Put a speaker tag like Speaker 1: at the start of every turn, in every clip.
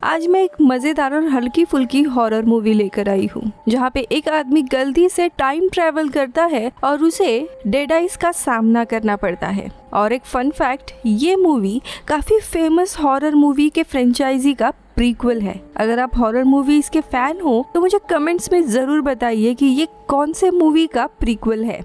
Speaker 1: आज मैं एक मजेदार और हल्की फुल्की हॉरर मूवी लेकर आई हूँ, जहाँ पे एक आदमी गलती से टाइम ट्रेवल करता है और उसे डेड आइज का सामना करना पड़ता है। और एक फन फैक्ट, ये मूवी काफी फेमस हॉरर मूवी के फ्रेंचाइजी का प्रीक्वल है। अगर आप हॉरर मूवीज के फैन हो तो मुझे कमेंट्स में जरूर बताइए कि ये कौन से मूवी का प्रीक्वल है।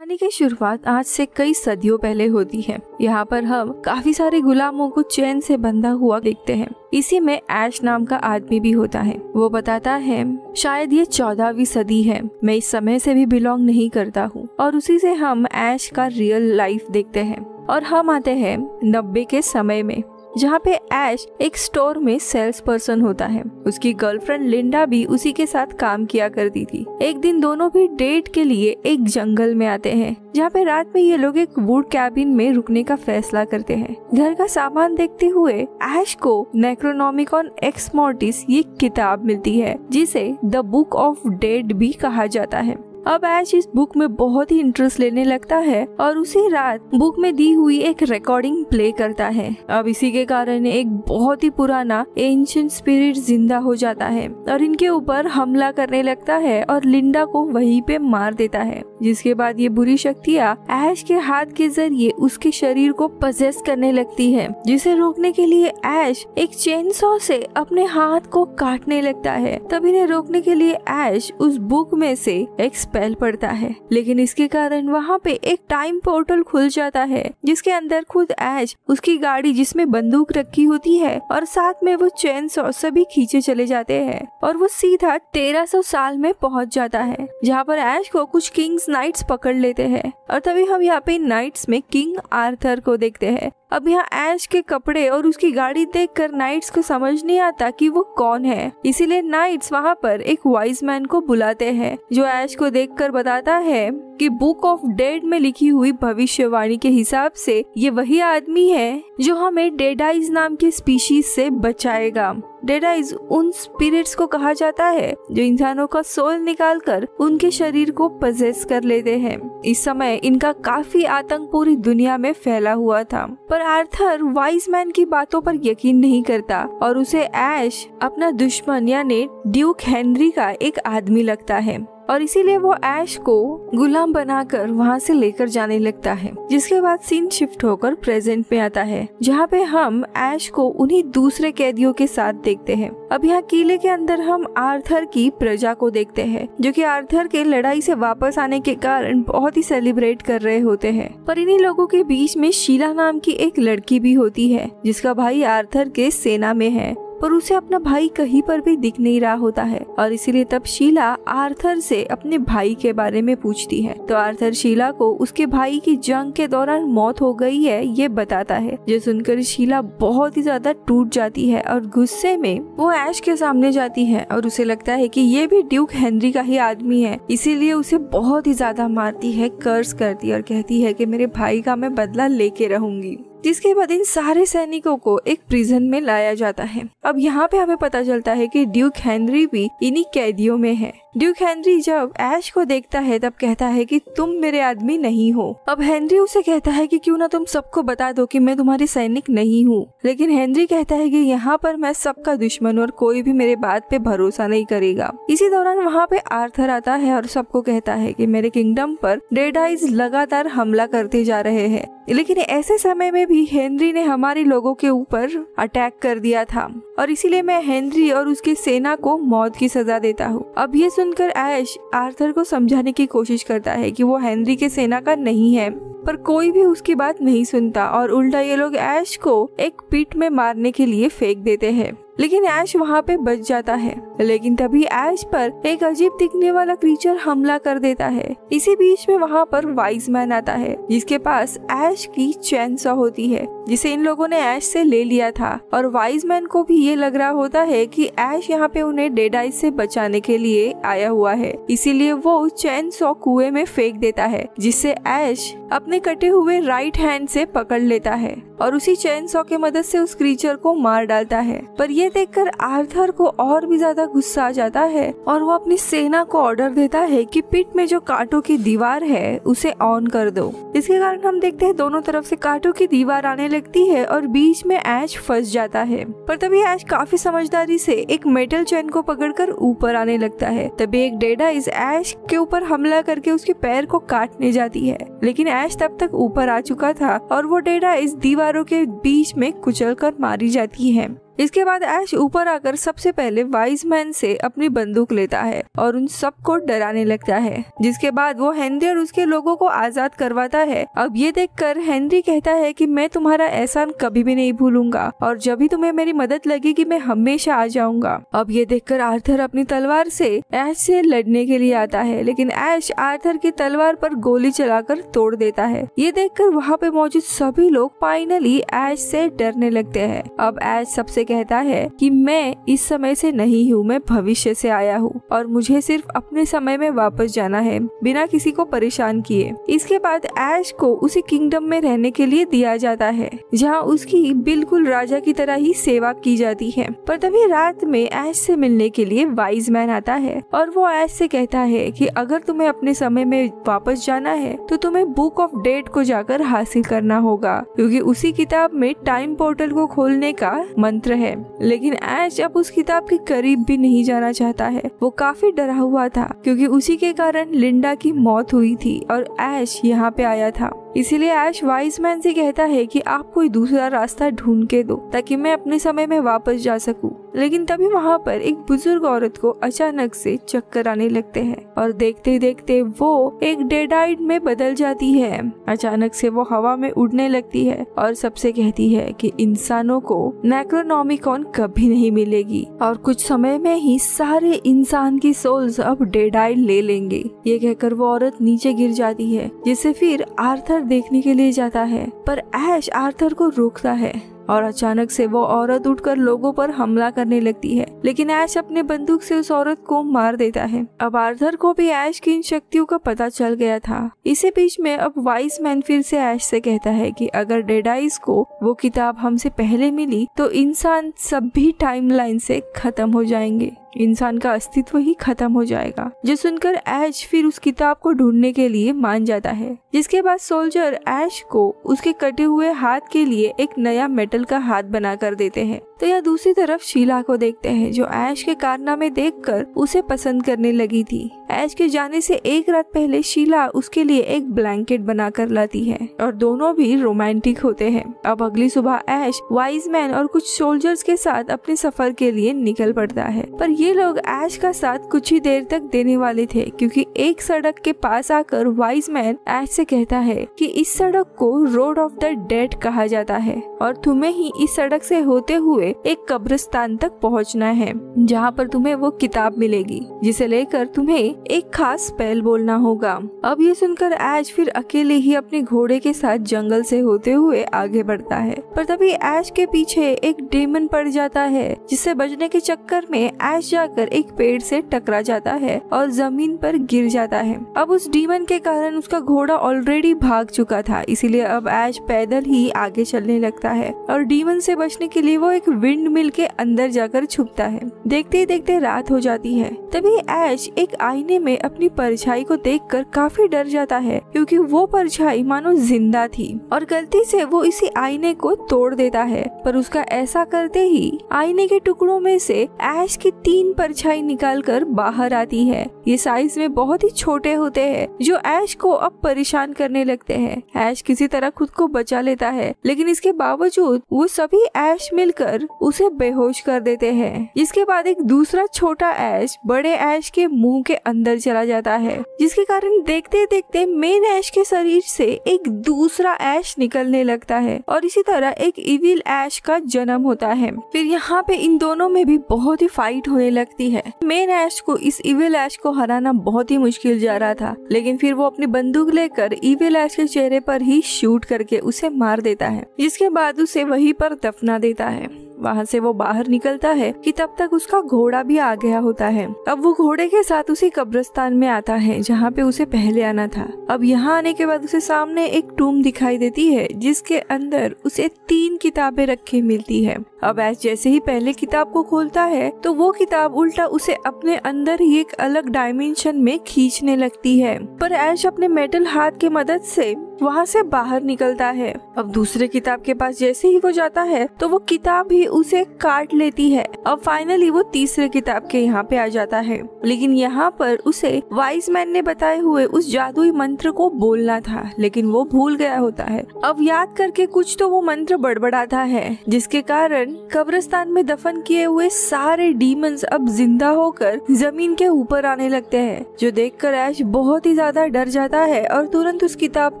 Speaker 1: कहानी की शुरुआत आज से कई सदियों पहले होती है। यहाँ पर हम काफी सारे गुलामों को चैन से बंधा हुआ देखते हैं। इसी में ऐश नाम का आदमी भी होता है। वो बताता है शायद ये 14वीं सदी है, मैं इस समय से भी बिलोंग नहीं करता हूँ। और उसी से हम ऐश का रियल लाइफ देखते हैं और हम आते हैं 90 के समय में, जहाँ पे ऐश एक स्टोर में सेल्स पर्सन होता है। उसकी गर्लफ्रेंड लिंडा भी उसी के साथ काम किया करती थी। एक दिन दोनों भी डेट के लिए एक जंगल में आते हैं, जहाँ पे रात में ये लोग एक वुड कैबिन में रुकने का फैसला करते हैं। घर का सामान देखते हुए ऐश को नेक्रोनॉमिकॉन एक्स मॉर्टिस ये किताब मिलती है, जिसे द बुक ऑफ डेड भी कहा जाता है। अब ऐश इस बुक में बहुत ही इंटरेस्ट लेने लगता है और उसी रात बुक में दी हुई एक रिकॉर्डिंग प्ले करता है। अब इसी के कारण एक बहुत ही पुराना एंशिएंट स्पिरिट जिंदा हो जाता है और इनके ऊपर हमला करने लगता है और लिंडा को वहीं पे मार देता है। जिसके बाद ये बुरी शक्तियाँ ऐश के हाथ के जरिए उसके शरीर को पजेस करने लगती है, जिसे रोकने के लिए ऐश एक चेनसॉ से अपने हाथ को काटने लगता है। तब इन्हें रोकने के लिए ऐश उस बुक में से एक स्पेल पड़ता है, लेकिन इसके कारण वहाँ पे एक टाइम पोर्टल खुल जाता है, जिसके अंदर खुद ऐश, उसकी गाड़ी जिसमें बंदूक रखी होती है और साथ में वो चेनसॉ सभी खींचे चले जाते हैं और वो सीधा 1300 साल में पहुँच जाता है, जहाँ पर ऐश को कुछ किंग्स नाइट्स पकड़ लेते हैं। और तभी हम यहाँ पे नाइट्स में किंग आर्थर को देखते हैं। अब यहाँ ऐश के कपड़े और उसकी गाड़ी देखकर नाइट्स को समझ नहीं आता कि वो कौन है। इसीलिए नाइट्स वहाँ पर एक वाइज मैन को बुलाते हैं, जो ऐश को देखकर बताता है कि बुक ऑफ डेड में लिखी हुई भविष्यवाणी के हिसाब से ये वही आदमी है जो हमें डेड आइज नाम के स्पीशीज से बचाएगा। डेड आइज उन स्पिरिट्स को कहा जाता है जो इंसानों का सोल निकालकर उनके शरीर को पजेस कर लेते हैं। इस समय इनका काफी आतंक पूरी दुनिया में फैला हुआ था, पर आर्थर वाइज मैन की बातों पर यकीन नहीं करता और उसे ऐश अपना दुश्मन यानी ड्यूक हेनरी का एक आदमी लगता है और इसीलिए वो ऐश को गुलाम बनाकर वहाँ से लेकर जाने लगता है। जिसके बाद सीन शिफ्ट होकर प्रेजेंट में आता है, जहाँ पे हम ऐश को उन्हीं दूसरे कैदियों के साथ देखते हैं। अब यहाँ किले के अंदर हम आर्थर की प्रजा को देखते हैं, जो कि आर्थर के लड़ाई से वापस आने के कारण बहुत ही सेलिब्रेट कर रहे होते हैं। पर इन्हीं लोगों के बीच में शीला नाम की एक लड़की भी होती है, जिसका भाई आर्थर के सेना में है, पर उसे अपना भाई कहीं पर भी दिख नहीं रहा होता है। और इसीलिए तब शीला आर्थर से अपने भाई के बारे में पूछती है, तो आर्थर शीला को उसके भाई की जंग के दौरान मौत हो गई है ये बताता है। जो सुनकर शीला बहुत ही ज्यादा टूट जाती है और गुस्से में वो ऐश के सामने जाती है और उसे लगता है कि ये भी ड्यूक हेनरी का ही आदमी है, इसीलिए उसे बहुत ही ज्यादा मारती है, कर्स करती है और कहती है कि मेरे भाई का मैं बदला लेके रहूंगी। जिसके बाद इन सारे सैनिकों को एक प्रिजन में लाया जाता है। अब यहाँ पे हमें पता चलता है कि ड्यूक हेनरी भी इन्हीं कैदियों में है। ड्यूक हेनरी जब ऐश को देखता है तब कहता है कि तुम मेरे आदमी नहीं हो। अब हेनरी उसे कहता है कि क्यों ना तुम सबको बता दो कि मैं तुम्हारी सैनिक नहीं हूँ, लेकिन हेनरी कहता है कि यहाँ पर मैं सबका दुश्मन और कोई भी मेरे बात पे भरोसा नहीं करेगा। इसी दौरान वहाँ पे आर्थर आता है और सबको कहता है कि मेरे किंगडम पर डेड आइज लगातार हमला करते जा रहे हैं, लेकिन ऐसे समय में भी हेनरी ने हमारे लोगों के ऊपर अटैक कर दिया था और इसीलिए मैं हेनरी और उसकी सेना को मौत की सजा देता हूँ। अब ये सुनकर ऐश आर्थर को समझाने की कोशिश करता है कि वो हेनरी के सेना का नहीं है, पर कोई भी उसकी बात नहीं सुनता और उल्टा ये लोग ऐश को एक पिट में मारने के लिए फेंक देते हैं, लेकिन ऐश वहाँ पे बच जाता है। लेकिन तभी ऐश पर एक अजीब दिखने वाला क्रीचर हमला कर देता है। इसी बीच में वहाँ पर वाइज मैन आता है, जिसके पास ऐश की चेनसॉ होती है, जिसे इन लोगों ने ऐश से ले लिया था। और वाइज मैन को भी ये लग रहा होता है कि ऐश यहाँ पे उन्हें डेड आइज से बचाने के लिए आया हुआ है, इसीलिए वो चेनसॉ कुएं में फेंक देता है, जिससे ऐश अपने कटे हुए राइट हैंड से पकड़ लेता है और उसी चेनसॉ के मदद से उस क्रीचर को मार डालता है। पर ये ये देखकर आर्थर को और भी ज्यादा गुस्सा आ जाता है और वो अपनी सेना को ऑर्डर देता है कि पिट में जो कांटों की दीवार है उसे ऑन कर दो। इसके कारण हम देखते हैं दोनों तरफ से कांटों की दीवार आने लगती है और बीच में ऐश फंस जाता है। पर तभी ऐश काफी समझदारी से एक मेटल चेन को पकड़कर ऊपर आने लगता है। तभी एक डेडाइज ऐश के ऊपर हमला करके उसके पैर को काटने जाती है, लेकिन ऐश तब तक ऊपर आ चुका था और वो डेडाइज दीवारों के बीच में कुचलकर मारी जाती है। इसके बाद ऐश ऊपर आकर सबसे पहले वाइज मैन से अपनी बंदूक लेता है और उन सबको डराने लगता है, जिसके बाद वो हेनरी और उसके लोगों को आजाद करवाता है। अब ये देखकर हेनरी कहता है कि मैं तुम्हारा एहसान कभी भी नहीं भूलूंगा और जब भी तुम्हें मेरी मदद लगेगी मैं हमेशा आ जाऊंगा। अब ये देखकर आर्थर अपनी तलवार से ऐश से लड़ने के लिए आता है, लेकिन ऐश आर्थर की तलवार पर गोली चलाकर तोड़ देता है। ये देखकर वहाँ पे मौजूद सभी लोग फाइनली ऐश से डरने लगते हैं। अब ऐश सबसे कहता है कि मैं इस समय से नहीं हूँ, मैं भविष्य से आया हूँ और मुझे सिर्फ अपने समय में वापस जाना है बिना किसी को परेशान किए। इसके बाद ऐश को उसी किंगडम में रहने के लिए दिया जाता है जहाँ उसकी बिल्कुल राजा की तरह ही सेवा की जाती है। पर तभी रात में ऐश से मिलने के लिए वाइज मैन आता है और वो ऐश से कहता है कि अगर तुम्हें अपने समय में वापस जाना है तो तुम्हें बुक ऑफ डेट को जाकर हासिल करना होगा, क्योंकि उसी किताब में टाइम पोर्टल को खोलने का मंत्र है। लेकिन ऐश अब उस किताब के करीब भी नहीं जाना चाहता है। वो काफी डरा हुआ था क्योंकि उसी के कारण लिंडा की मौत हुई थी और ऐश यहाँ पे आया था। इसीलिए ऐश वाइज मैन से कहता है कि आप कोई दूसरा रास्ता ढूंढ के दो ताकि मैं अपने समय में वापस जा सकूं। लेकिन तभी वहाँ पर एक बुजुर्ग औरत को अचानक से चक्कर आने लगते हैं और देखते देखते वो एक डेडाइड में बदल जाती है। अचानक से वो हवा में उड़ने लगती है और सबसे कहती है कि इंसानों को नेक्रोनॉमिकॉन कभी नहीं मिलेगी और कुछ समय में ही सारे इंसान की सोल्स अब डेडाइड ले लेंगे। ये कहकर वो औरत नीचे गिर जाती है, जिसे फिर आर्थर देखने के लिए जाता है, पर ऐश आर्थर को रोकता है और अचानक से वो औरत उठकर लोगों पर हमला करने लगती है, लेकिन ऐश अपने बंदूक से उस औरत को मार देता है। अब आर्थर को भी ऐश की इन शक्तियों का पता चल गया था। इसी बीच में अब वाइज मैन फिर से ऐश से कहता है कि अगर डेडाइज को वो किताब हमसे पहले मिली तो इंसान सभी टाइमलाइन से खत्म हो जाएंगे, इंसान का अस्तित्व ही खत्म हो जाएगा। जो सुनकर ऐश फिर उस किताब को ढूंढने के लिए मान जाता है, जिसके बाद सोल्जर ऐश को उसके कटे हुए हाथ के लिए एक नया मेटल का हाथ बना कर देते हैं। तो यह दूसरी तरफ शीला को देखते हैं, जो ऐश के कारनामे देखकर उसे पसंद करने लगी थी। ऐश के जाने से एक रात पहले शीला उसके लिए एक ब्लैंकेट बना कर लाती है और दोनों भी रोमांटिक होते हैं। अब अगली सुबह ऐश वाइज मैन और कुछ सोल्जर्स के साथ अपने सफर के लिए निकल पड़ता है, पर ये लोग ऐश का साथ कुछ ही देर तक देने वाले थे, क्योंकि एक सड़क के पास आकर वाइज मैन ऐश से कहता है कि इस सड़क को रोड ऑफ द डेड कहा जाता है और तुम्हें ही इस सड़क से होते हुए एक कब्रिस्तान तक पहुंचना है, जहां पर तुम्हें वो किताब मिलेगी जिसे लेकर तुम्हें एक खास स्पेल बोलना होगा। अब ये सुनकर ऐश फिर अकेले ही अपने घोड़े के साथ जंगल से होते हुए आगे बढ़ता है, पर तभी ऐश के पीछे एक डेमन पड़ जाता है, जिससे बचने के चक्कर में ऐश जाकर एक पेड़ से टकरा जाता है और जमीन पर गिर जाता है। अब उस डीमन के कारण उसका घोड़ा ऑलरेडी भाग चुका था, इसीलिए अब ऐश पैदल ही आगे चलने लगता है और डीमन से बचने के लिए वो एक विंड मिल के अंदर जाकर छुपता है। देखते ही देखते रात हो जाती है। तभी ऐश एक आईने में अपनी परछाई को देखकर काफी डर जाता है, क्योंकि वो परछाई मानो जिंदा थी और गलती से वो इसी आईने को तोड़ देता है। पर उसका ऐसा करते ही आईने के टुकड़ों में से ऐश की 3 परछाई निकालकर बाहर आती है। ये साइज में बहुत ही छोटे होते हैं, जो ऐश को अब परेशान करने लगते हैं। ऐश किसी तरह खुद को बचा लेता है, लेकिन इसके बावजूद वो सभी ऐश मिलकर उसे बेहोश कर देते हैं। जिसके बाद एक दूसरा छोटा ऐश बड़े ऐश के मुंह के अंदर चला जाता है, जिसके कारण देखते देखते मेन ऐश के शरीर से एक दूसरा ऐश निकलने लगता है और इसी तरह एक इविल ऐश का जन्म होता है। फिर यहाँ पे इन दोनों में भी बहुत ही फाइट होने लगती है। मेन ऐश को इस इविल ऐश को हराना बहुत ही मुश्किल जा रहा था, लेकिन फिर वो अपनी बंदूक लेकर इविल ऐश के चेहरे पर ही शूट करके उसे मार देता है, जिसके बाद उसे वहीं पर दफना देता है। वहाँ से वो बाहर निकलता है कि तब तक उसका घोड़ा भी आ गया होता है। अब वो घोड़े के साथ उसी कब्रिस्तान में आता है जहाँ पे उसे पहले आना था। अब यहाँ आने के बाद उसे सामने एक टूम दिखाई देती है, जिसके अंदर उसे 3 किताबें रखी मिलती है। अब ऐश जैसे ही पहले किताब को खोलता है तो वो किताब उल्टा उसे अपने अंदर ही एक अलग डायमेंशन में खींचने लगती है, पर ऐश अपने मेटल हाथ की मदद से वहाँ से बाहर निकलता है। अब दूसरे किताब के पास जैसे ही वो जाता है तो वो किताब ही उसे काट लेती है। अब फाइनली वो तीसरे किताब के यहाँ पे आ जाता है, लेकिन यहाँ पर उसे वाइज मैन ने बताए हुए उस जादुई मंत्र को बोलना था, लेकिन वो भूल गया होता है। अब याद करके कुछ तो वो मंत्र बड़बड़ाता है, जिसके कारण कब्रिस्तान में दफन किए हुए सारे डीमंस अब जिंदा होकर जमीन के ऊपर आने लगते हैं, जो देखकर ऐश बहुत ही ज्यादा डर जाता है और तुरंत उस किताब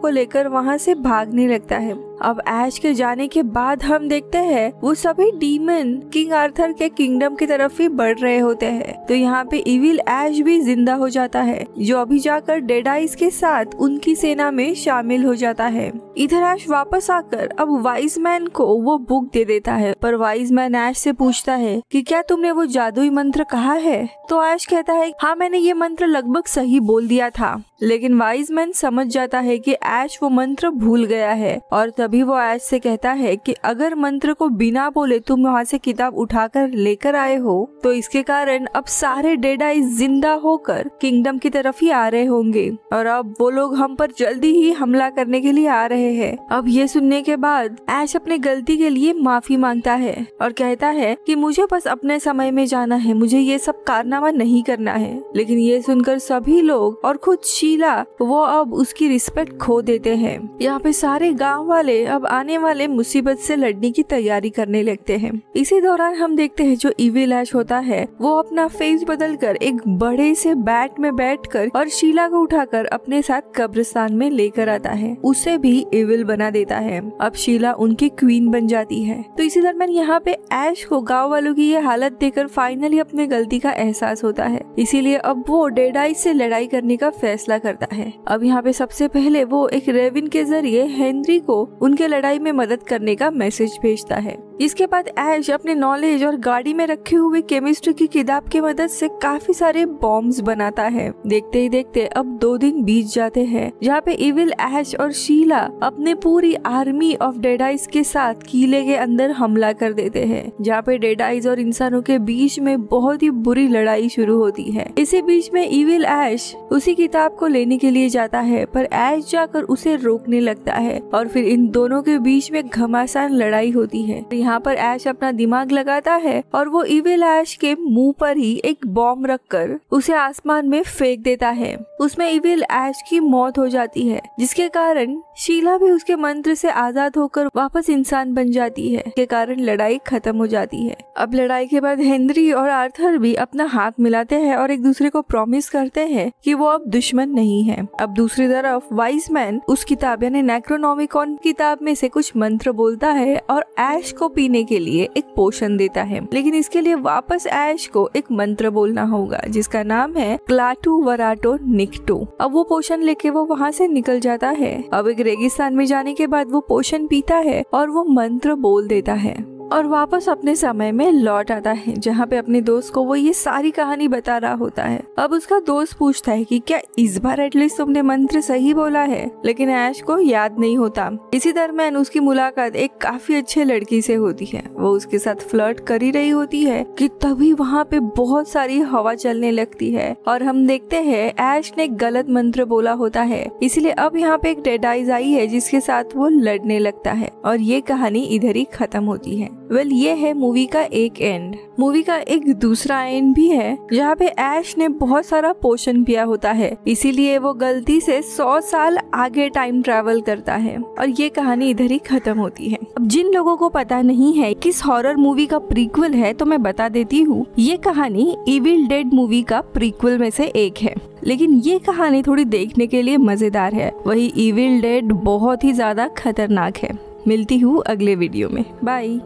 Speaker 1: को लेकर वहाँ से भागने लगता है। अब ऐश के जाने के बाद हम देखते हैं वो सभी डीमन किंग आर्थर के किंगडम की तरफ ही बढ़ रहे होते हैं। तो यहाँ पे इविल ऐश भी जिंदा हो जाता है, जो अभी जाकर डेड आइज के साथ उनकी सेना में शामिल हो जाता है। इधर ऐश वापस आकर अब वाइज मैन को वो बुक दे देता है, पर वाइज मैन ऐश से पूछता है कि क्या तुमने वो जादुई मंत्र कहा है? तो ऐश कहता है हाँ, मैंने ये मंत्र लगभग सही बोल दिया था। लेकिन वाइज मैन समझ जाता है कि ऐश वो मंत्र भूल गया है, और तभी वो ऐश से कहता है कि अगर मंत्र को बिना बोले तुम वहाँ से किताब उठाकर लेकर आए हो तो इसके कारण अब सारे डेड आइज जिंदा होकर किंगडम की तरफ ही आ रहे होंगे, और अब वो लोग हम पर जल्दी ही हमला करने के लिए आ रहे हैं। अब ये सुनने के बाद ऐश अपने गलती के लिए माफी मांगता है और कहता है कि मुझे बस अपने समय में जाना है, मुझे ये सब कारनामा नहीं करना है। लेकिन ये सुनकर सभी लोग और खुद शीला वो अब उसकी रिस्पेक्ट खो देते हैं। यहाँ पे सारे गांव वाले अब आने वाले मुसीबत से लड़ने की तैयारी करने लगते हैं। इसी दौरान हम देखते हैं जो इविल ऐश होता है वो अपना फेस बदलकर एक बड़े से बैट में बैठकर और शीला को उठाकर अपने साथ कब्रिस्तान में लेकर आता है, उसे भी इविल बना देता है। अब शीला उनकी क्वीन बन जाती है। तो इसी दरम्यान यहाँ पे ऐश को गाँव वालों की ये हालत देखकर फाइनली अपने गलती का एहसास होता है, इसीलिए अब वो डेड आइज से लड़ाई करने का फैसला करता है। अब यहाँ पे सबसे पहले वो एक रेविन के जरिए हेनरी को उनके लड़ाई में मदद करने का मैसेज भेजता है। इसके बाद ऐश अपने नॉलेज और गाड़ी में रखे हुए केमिस्ट्री की किताब की मदद से काफी सारे बॉम्ब्स बनाता है। देखते ही देखते अब 2 दिन बीत जाते हैं, जहाँ पे इविल ऐश और शीला अपने पूरी आर्मी ऑफ डेड आइज के साथ किले के अंदर हमला कर देते हैं, जहाँ पे डेड आइज और इंसानों के बीच में बहुत ही बुरी लड़ाई शुरू होती है। इसी बीच में इविल ऐश उसी किताब को लेने के लिए जाता है, पर ऐश जाकर उसे रोकने लगता है और फिर इन दोनों के बीच में घमासान लड़ाई होती है। यहाँ पर ऐश अपना दिमाग लगाता है और वो इविल ऐश के मुंह पर ही एक बॉम्ब रखकर उसे आसमान में फेंक देता है। उसमें इविल ऐश की मौत हो जाती है, जिसके कारण शीला भी उसके मंत्र से आजाद होकर वापस इंसान बन जाती है, के कारण लड़ाई खत्म हो जाती है। अब लड़ाई के बाद हेनरी और आर्थर भी अपना हाथ मिलाते हैं और एक दूसरे को प्रॉमिस करते हैं कि वो अब दुश्मन नहीं है। अब दूसरी तरफ वाइज मैन उस किताब यानी नेक्रोनोमिकॉन किताब में से कुछ मंत्र बोलता है और ऐश को पीने के लिए एक पोशन देता है, लेकिन इसके लिए वापस ऐश को एक मंत्र बोलना होगा जिसका नाम है क्लाटू वराटो निक्टो। अब वो पोशन लेके वो वहाँ से निकल जाता है। अब एक रेगिस्तान में जाने के बाद वो पोशन पीता है और वो मंत्र बोल देता है और वापस अपने समय में लौट आता है, जहाँ पे अपने दोस्त को वो ये सारी कहानी बता रहा होता है। अब उसका दोस्त पूछता है कि क्या इस बार एटलीस्ट तुमने मंत्र सही बोला है, लेकिन ऐश को याद नहीं होता। इसी दरम्यान उसकी मुलाकात एक काफी अच्छे लड़की से होती है। वो उसके साथ फ्लर्ट कर ही रही होती है कि तभी वहाँ पे बहुत सारी हवा चलने लगती है और हम देखते हैं ऐश ने गलत मंत्र बोला होता है, इसलिए अब यहाँ पे एक डेड आइज आई है जिसके साथ वो लड़ने लगता है और ये कहानी इधर ही खत्म होती है। वेल ये है मूवी का एक एंड। मूवी का एक दूसरा एंड भी है जहाँ पे ऐश ने बहुत सारा पोशन पिया होता है, इसीलिए वो गलती से 100 साल आगे टाइम ट्रैवल करता है और ये कहानी इधर ही खत्म होती है। अब जिन लोगों को पता नहीं है किस हॉरर मूवी का प्रीक्वल है तो मैं बता देती हूँ, ये कहानी इविल डेड मूवी का प्रीक्वल में से एक है, लेकिन ये कहानी थोड़ी देखने के लिए मजेदार है। वही इविल डेड बहुत ही ज्यादा खतरनाक है। मिलती हूँ अगले वीडियो में। बाय।